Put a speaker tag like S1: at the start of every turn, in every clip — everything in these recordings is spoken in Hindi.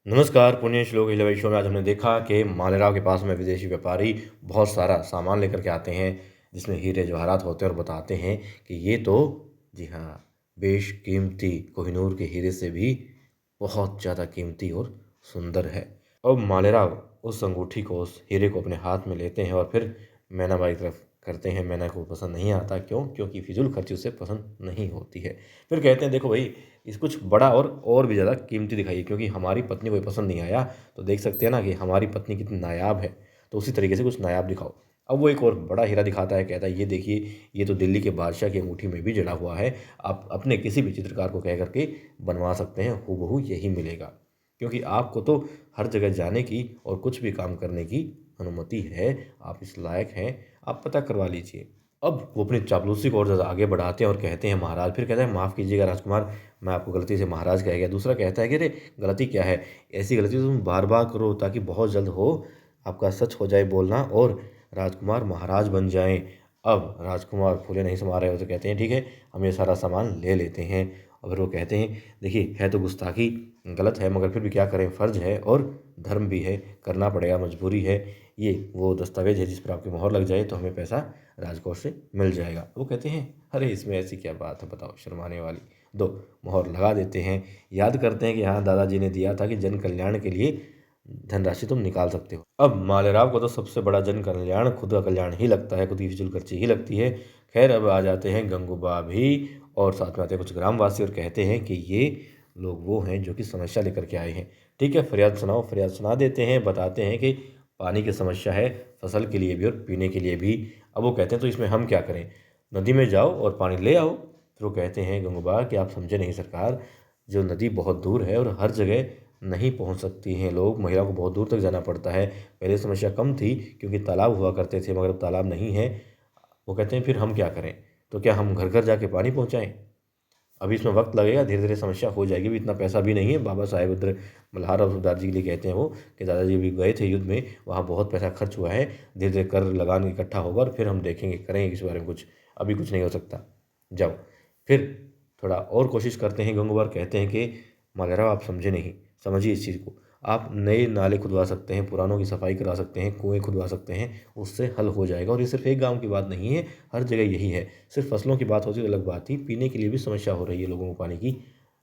S1: नमस्कार, पुण्य श्लोक इलेवन शो में आज हमने देखा कि मालेराव के पास में विदेशी व्यापारी बहुत सारा सामान लेकर के आते हैं जिसमें हीरे जवाहरात होते हैं और बताते हैं कि ये तो जी हाँ बेशकीमती कोहिनूर के हीरे से भी बहुत ज़्यादा कीमती और सुंदर है। अब मालेराव उस अंगूठी को उस हीरे को अपने हाथ में लेते हैं और फिर मैनाबाई की तरफ करते हैं। मैना को पसंद नहीं आता, क्यों? क्योंकि फिजूल खर्ची उसे पसंद नहीं होती है। फिर कहते हैं देखो भाई, इस कुछ बड़ा और भी ज़्यादा कीमती दिखाइए, क्योंकि हमारी पत्नी को ये पसंद नहीं आया। तो देख सकते हैं ना कि हमारी पत्नी कितनी नायाब है, तो उसी तरीके से कुछ नायाब दिखाओ। अब वो एक और बड़ा हीरा दिखाता है, कहता है ये देखिए, ये तो दिल्ली के बादशाह की अंगूठी में भी जड़ा हुआ है। आप अपने किसी भी चित्रकार को कह करके बनवा सकते हैं, हूबहू यही मिलेगा। क्योंकि आपको तो हर जगह जाने की और कुछ भी काम करने की अनुमति है, आप इस लायक हैं, आप पता करवा लीजिए। अब वो अपनी चापलूसी को और ज़्यादा आगे बढ़ाते हैं और कहते हैं महाराज। फिर कहता है माफ़ कीजिएगा राजकुमार, मैं आपको गलती से महाराज कह गया। दूसरा कहता है कि अरे गलती क्या है, ऐसी गलती तो तुम बार बार करो ताकि बहुत जल्द हो आपका सच हो जाए बोलना और राजकुमार महाराज बन जाएं। अब राजकुमार फूले नहीं समा रहे हो तो कहते हैं ठीक है, हम ये सारा सामान ले लेते हैं। और फिर वो कहते हैं देखिए, है तो गुस्ताखी, गलत है, मगर फिर भी क्या करें, फ़र्ज है और धर्म भी है, करना पड़ेगा, मजबूरी है। ये वो दस्तावेज है जिस पर आपकी मोहर लग जाए तो हमें पैसा राजकोष से मिल जाएगा। वो कहते हैं अरे इसमें ऐसी क्या बात है, बताओ, शर्माने वाली। दो, मोहर लगा देते हैं। याद करते हैं कि हाँ, दादाजी ने दिया था कि जन कल्याण के लिए धनराशि तुम निकाल सकते हो। अब मालेराव को तो सबसे बड़ा जन कल्याण खुद का कल्याण ही लगता है, खुद की फिजूल खर्ची ही लगती है। खैर, अब आ जाते हैं गंगूबा भी और साथ में आते हैं कुछ ग्रामवासी और कहते हैं कि ये लोग वो हैं जो कि समस्या लेकर के आए हैं। ठीक है, फरियाद सुनाओ। फरियाद सुना देते हैं, बताते हैं कि पानी की समस्या है, फसल के लिए भी और पीने के लिए भी। अब वो कहते हैं तो इसमें हम क्या करें, नदी में जाओ और पानी ले आओ। फिर वो कहते हैं गंगूबा कि आप समझे नहीं सरकार, जो नदी बहुत दूर है और हर जगह नहीं पहुंच सकती हैं लोग, महिलाओं को बहुत दूर तक जाना पड़ता है। पहले समस्या कम थी क्योंकि तालाब हुआ करते थे, मगर अब तालाब नहीं है। वो कहते हैं फिर हम क्या करें, तो क्या हम घर घर जाके पानी पहुंचाएं? अभी इसमें वक्त लगेगा, धीरे धीरे समस्या हो जाएगी, भी इतना पैसा भी नहीं है। बाबा साहेब उधर मल्हार और सरदार जी के लिए कहते हैं वो कि दादाजी भी गए थे युद्ध में, वहाँ बहुत पैसा खर्च हुआ है, धीरे धीरे कर लगान इकट्ठा होगा और फिर हम देखेंगे, करेंगे इस बारे में कुछ, अभी कुछ नहीं हो सकता, जाओ। फिर थोड़ा और कोशिश करते हैं। गंगूबार कहते हैं कि मालेराव आप समझे नहीं, समझिए इस चीज़ को। आप नए नाले खुदवा सकते हैं, पुरानों की सफाई करा सकते हैं, कुएं खुदवा सकते हैं, उससे हल हो जाएगा। और ये सिर्फ एक गांव की बात नहीं है, हर जगह यही है। सिर्फ फसलों की बात होती तो अलग बात थी, पीने के लिए भी समस्या हो रही है लोगों को पानी की,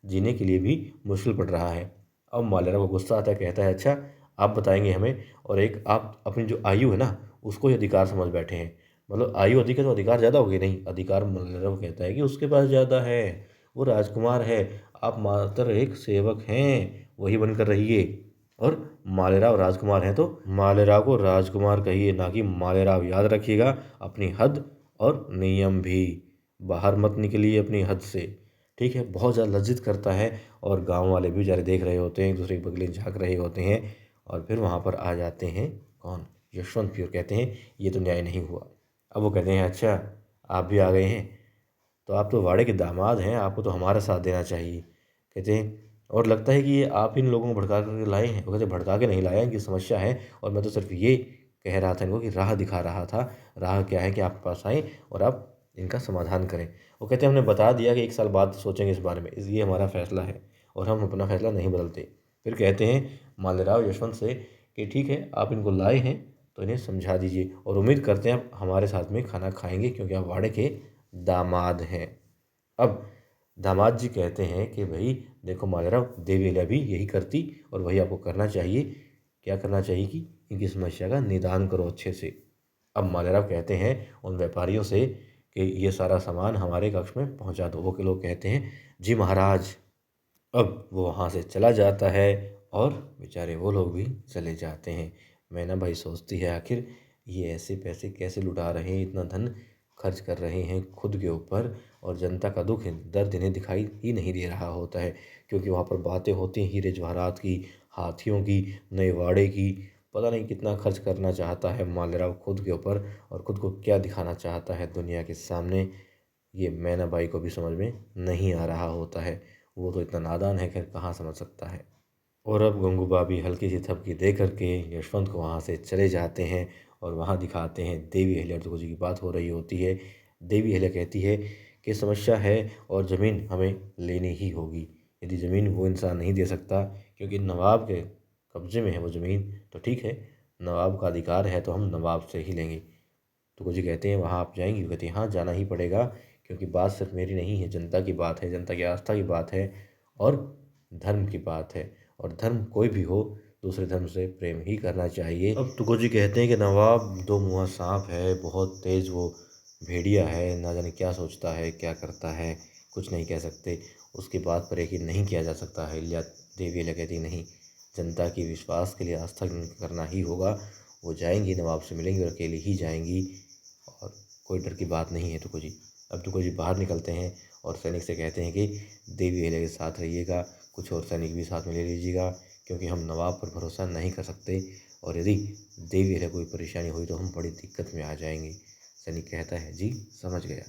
S1: जीने के लिए भी मुश्किल पड़ रहा है। अब मालेरा को गुस्सा आता है, कहता है अच्छा आप बताएंगे हमें, और एक आप अपनी जो आयु है ना उसको ही अधिकार समझ बैठे हैं। मतलब आयु अधिक है तो अधिकार ज़्यादा हो गई? नहीं, अधिकार मालेरा को कहता है कि उसके पास ज़्यादा है, वो राजकुमार है, आप मात्र एक सेवक हैं, वही बनकर रहिए। और मालेराव राजकुमार हैं तो मालेराव को राजकुमार कहिए, ना कि मालेराव। याद रखिएगा अपनी हद और नियम भी, बाहर मत निकलिए अपनी हद से। ठीक है, बहुत ज़्यादा लज्जित करता है और गांव वाले भी बेचारे देख रहे होते हैं, एक दूसरे के बगले झांक रहे होते हैं। और फिर वहाँ पर आ जाते हैं कौन, यशवंत भी, और कहते हैं ये तो न्याय नहीं हुआ। अब वो कहते हैं अच्छा आप भी आ गए हैं, तो आप तो वाड़े के दामाद हैं, आपको तो हमारा साथ देना चाहिए। कहते हैं और लगता है कि ये आप इन लोगों को भड़का कर लाए हैं। वो कहते भड़का के नहीं लाया, इनकी समस्या है और मैं तो सिर्फ ये कह रहा था इनको कि राह दिखा रहा था। राह क्या है कि आपके पास आएँ और आप इनका समाधान करें। वो कहते हैं हमने बता दिया कि 1 साल बाद सोचेंगे इस बारे में, ये हमारा फैसला है और हम अपना फैसला नहीं बदलते। फिर कहते हैं मालेराव यशवंत से कि ठीक है, आप इनको लाए हैं तो इन्हें समझा दीजिए और उम्मीद करते हैं आप हमारे साथ में खाना खाएंगे, क्योंकि आप वाड़े के दामाद हैं। अब दामाद जी कहते हैं कि भाई देखो मालेराव, देवी अहिल्या भी यही करती और वही आपको करना चाहिए। क्या करना चाहिए कि इनकी समस्या का निदान करो अच्छे से। अब मालेराव कहते हैं उन व्यापारियों से कि ये सारा सामान हमारे कक्ष में पहुंचा दो। वो के लोग कहते हैं जी महाराज। अब वो वहाँ से चला जाता है और बेचारे वो लोग भी चले जाते हैं। मैना भाई सोचती है आखिर ये ऐसे पैसे कैसे लुटा रहे हैं, इतना धन खर्च कर रहे हैं खुद के ऊपर, और जनता का दुख दर्द इन्हें दिखाई ही नहीं दे रहा होता है। क्योंकि वहाँ पर बातें होती हैं हीरे जवाहरात की, हाथियों की, नए वाड़े की। पता नहीं कितना खर्च करना चाहता है मालेराव खुद के ऊपर और खुद को क्या दिखाना चाहता है दुनिया के सामने, ये मैना बाई को भी समझ में नहीं आ रहा होता है। वो तो इतना नादान है, खैर कहाँ समझ सकता है। और अब गंगूबा भी हल्की सी थपकी दे करके यशवंत को वहाँ से चले जाते हैं और वहाँ दिखाते हैं देवी अहिल्या जी की बात हो रही होती है। देवी अहिल्या कहती है कि समस्या है और ज़मीन हमें लेनी ही होगी। यदि ज़मीन वो इंसान नहीं दे सकता, क्योंकि नवाब के कब्जे में है वो ज़मीन, तो ठीक है, नवाब का अधिकार है तो हम नवाब से ही लेंगे। तुको जी कहते हैं वहाँ आप जाएंगी? वो कहती है हाँ, जाना ही पड़ेगा, क्योंकि बात सिर्फ मेरी नहीं है, जनता की बात है, जनता की आस्था की बात है और धर्म की बात है। और धर्म कोई भी हो, दूसरे धर्म से प्रेम ही करना चाहिए। अब तुको जी कहते हैं कि नवाब दो मुँहा सांप है, बहुत तेज़ वो भेड़िया है, ना जाने क्या सोचता है, क्या करता है, कुछ नहीं कह सकते। उसकी बात पर यकीन नहीं किया जा सकता है। देवी अहिल्या कहती नहीं, जनता की विश्वास के लिए आस्था करना ही होगा। वो जाएंगी, नवाब से मिलेंगी और अकेली ही जाएंगी, और कोई डर की बात नहीं है तुको जी। अब तुको जी बाहर निकलते हैं और सैनिक से कहते हैं कि देवी अहिल्या के साथ रहिएगा, कुछ और सैनिक भी साथ में ले लीजिएगा, क्योंकि हम नवाब पर भरोसा नहीं कर सकते, और यदि देवी अहिल्या कोई परेशानी हुई तो हम बड़ी दिक्कत में आ जाएंगे। सैनिक कहता है जी, समझ गया।